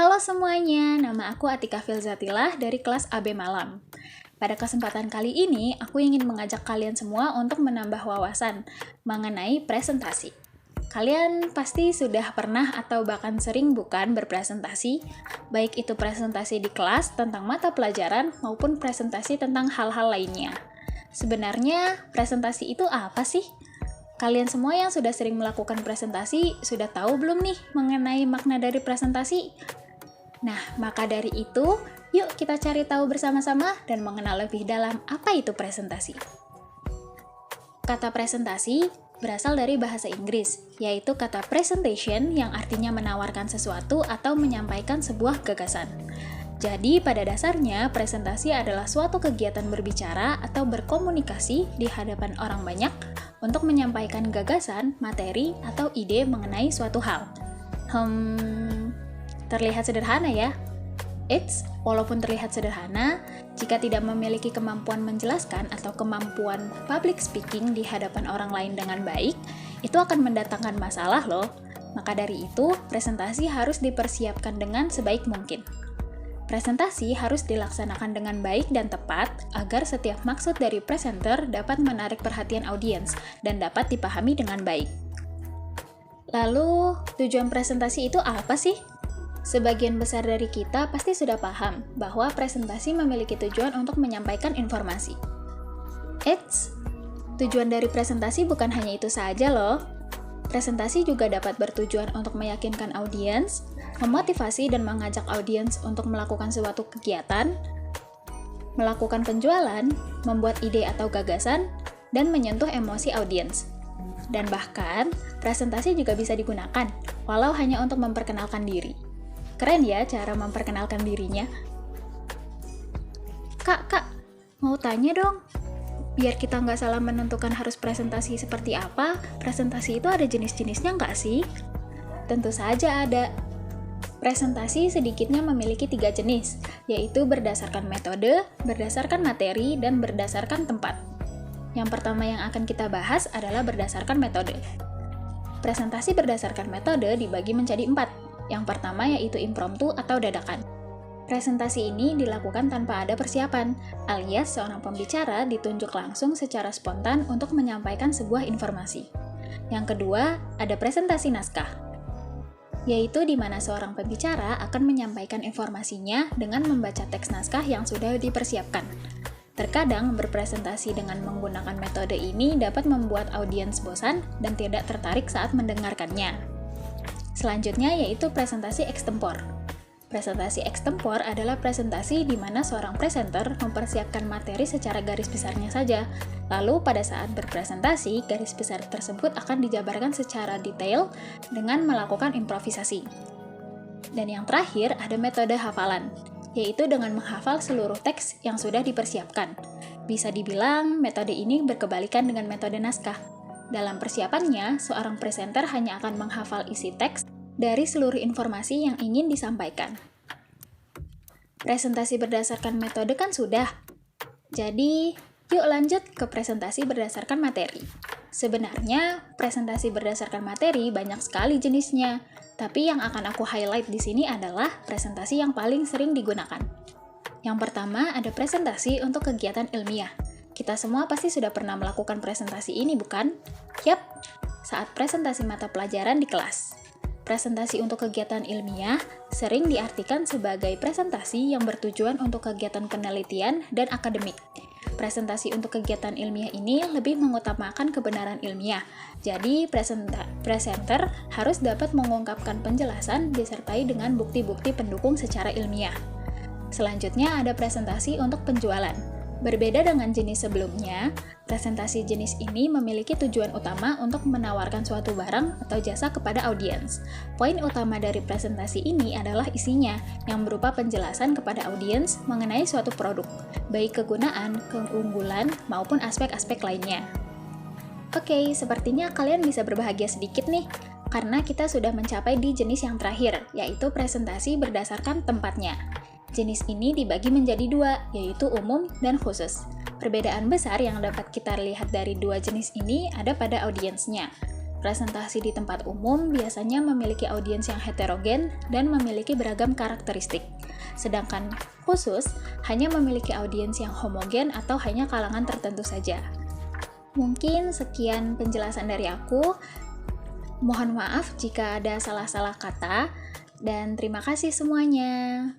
Halo semuanya, nama aku Atika Filzatilah dari kelas AB Malam. Pada kesempatan kali ini, aku ingin mengajak kalian semua untuk menambah wawasan mengenai presentasi. Kalian pasti sudah pernah atau bahkan sering bukan berpresentasi, baik itu presentasi di kelas tentang mata pelajaran maupun presentasi tentang hal-hal lainnya. Sebenarnya, presentasi itu apa sih? Kalian semua yang sudah sering melakukan presentasi, sudah tahu belum nih mengenai makna dari presentasi? Nah, maka dari itu, yuk kita cari tahu bersama-sama dan mengenal lebih dalam apa itu presentasi. Kata presentasi berasal dari bahasa Inggris, yaitu kata presentation yang artinya menawarkan sesuatu atau menyampaikan sebuah gagasan. Jadi, pada dasarnya, presentasi adalah suatu kegiatan berbicara atau berkomunikasi di hadapan orang banyak untuk menyampaikan gagasan, materi, atau ide mengenai suatu hal. Terlihat sederhana ya? Walaupun terlihat sederhana, jika tidak memiliki kemampuan menjelaskan atau kemampuan public speaking di hadapan orang lain dengan baik, itu akan mendatangkan masalah loh. Maka dari itu, presentasi harus dipersiapkan dengan sebaik mungkin. Presentasi harus dilaksanakan dengan baik dan tepat agar setiap maksud dari presenter dapat menarik perhatian audiens dan dapat dipahami dengan baik. Lalu, tujuan presentasi itu apa sih? Sebagian besar dari kita pasti sudah paham bahwa presentasi memiliki tujuan untuk menyampaikan informasi. Tujuan dari presentasi bukan hanya itu saja loh. Presentasi juga dapat bertujuan untuk meyakinkan audiens, memotivasi dan mengajak audiens untuk melakukan suatu kegiatan, melakukan penjualan, membuat ide atau gagasan, dan menyentuh emosi audiens. Dan bahkan, presentasi juga bisa digunakan, walau hanya untuk memperkenalkan diri. Keren ya cara memperkenalkan dirinya. Kak, mau tanya dong. Biar kita nggak salah menentukan harus presentasi seperti apa, presentasi itu ada jenis-jenisnya nggak sih? Tentu saja ada. Presentasi sedikitnya memiliki 3 jenis, yaitu berdasarkan metode, berdasarkan materi, dan berdasarkan tempat. Yang pertama yang akan kita bahas adalah berdasarkan metode. Presentasi berdasarkan metode dibagi menjadi 4. Yang pertama yaitu impromptu atau dadakan. Presentasi ini dilakukan tanpa ada persiapan, alias seorang pembicara ditunjuk langsung secara spontan untuk menyampaikan sebuah informasi. Yang kedua, ada presentasi naskah, yaitu di mana seorang pembicara akan menyampaikan informasinya dengan membaca teks naskah yang sudah dipersiapkan. Terkadang berpresentasi dengan menggunakan metode ini dapat membuat audiens bosan dan tidak tertarik saat mendengarkannya. Selanjutnya yaitu presentasi ekstempor. Presentasi ekstempor adalah presentasi di mana seorang presenter mempersiapkan materi secara garis besarnya saja. Lalu pada saat berpresentasi, garis besar tersebut akan dijabarkan secara detail dengan melakukan improvisasi. Dan yang terakhir ada metode hafalan, yaitu dengan menghafal seluruh teks yang sudah dipersiapkan. Bisa dibilang metode ini berkebalikan dengan metode naskah. Dalam persiapannya, seorang presenter hanya akan menghafal isi teks dari seluruh informasi yang ingin disampaikan. Presentasi berdasarkan metode kan sudah. Jadi, yuk lanjut ke presentasi berdasarkan materi. Sebenarnya, presentasi berdasarkan materi banyak sekali jenisnya, tapi yang akan aku highlight di sini adalah presentasi yang paling sering digunakan. Yang pertama, ada presentasi untuk kegiatan ilmiah. Kita semua pasti sudah pernah melakukan presentasi ini, bukan? Yap, saat presentasi mata pelajaran di kelas. Presentasi untuk kegiatan ilmiah sering diartikan sebagai presentasi yang bertujuan untuk kegiatan penelitian dan akademik. Presentasi untuk kegiatan ilmiah ini lebih mengutamakan kebenaran ilmiah. Jadi, presenter harus dapat mengungkapkan penjelasan disertai dengan bukti-bukti pendukung secara ilmiah. Selanjutnya ada presentasi untuk penjualan. Berbeda dengan jenis sebelumnya, presentasi jenis ini memiliki tujuan utama untuk menawarkan suatu barang atau jasa kepada audiens. Poin utama dari presentasi ini adalah isinya, yang berupa penjelasan kepada audiens mengenai suatu produk, baik kegunaan, keunggulan, maupun aspek-aspek lainnya. Oke, sepertinya kalian bisa berbahagia sedikit nih, karena kita sudah mencapai di jenis yang terakhir, yaitu presentasi berdasarkan tempatnya. Jenis ini dibagi menjadi 2, yaitu umum dan khusus. Perbedaan besar yang dapat kita lihat dari 2 jenis ini ada pada audiensnya. Presentasi di tempat umum biasanya memiliki audiens yang heterogen dan memiliki beragam karakteristik. Sedangkan khusus hanya memiliki audiens yang homogen atau hanya kalangan tertentu saja. Mungkin sekian penjelasan dari aku. Mohon maaf jika ada salah-salah kata, dan terima kasih semuanya.